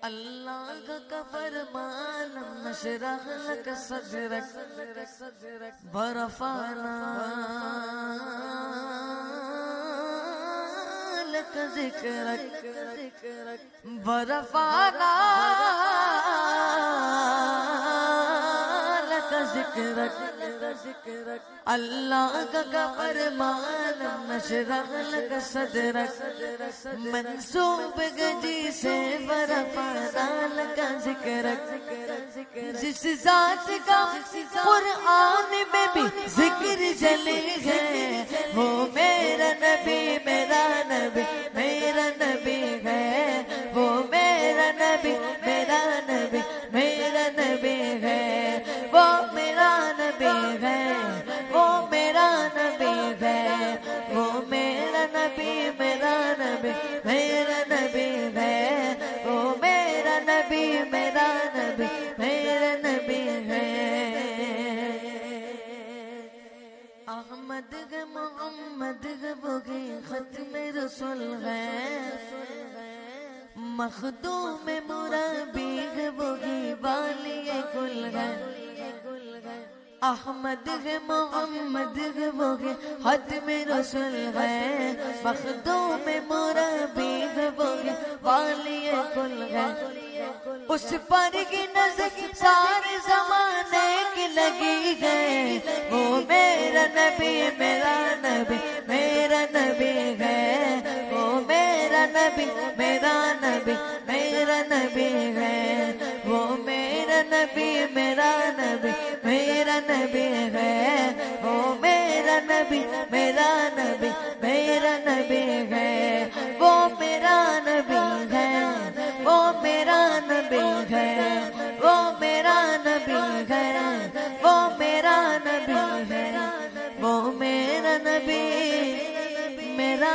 اللہ کا فرمان نشرح لک صدرک ورفعنا لک ذکرک ورفعنا لک ذکرک اللہ کا فرمان نشرح لک صدرک منصوب گجی سے ورفعنا لک ذکرک جس ذات کا قرآن میں بھی ذکر جلی ہے وہ میرا نبی میرا نبی میرا نبی ہے وہ میرا نبی میرا نبی میرا نبی ہے وہ میرا نبی ہے وہ میرا نبی ہے وہ میرا نبی میرا نبی میرا نبی ہے وہ میرا نبی میرا نبی میرا نبی ہے احمد گ محمد گ بوگی ختم رسول ہے مخدوم مربی گ بوگی والی کل ہے احمد ہے محمد ہے وہ ہے ختم رسول ہے مخدوم مربی ہے وہ ہے والی کل ہے اس پر کی نظر سارے زمانے کی لگی ہے وہ میرا نبی میرا نبی میرا نبی ہے وہ میرا نبی میرا نبی میرا نبی ہے وہ میرا نبی میرا نبی میرا نبی ہے وہ میرا نبی میرا نبی میرا نبی ہے وہ میرا نبی ہے وہ میرا نبی ہے وہ میرا نبی ہے وہ میرا نبی ہے وہ میرا نبی میرا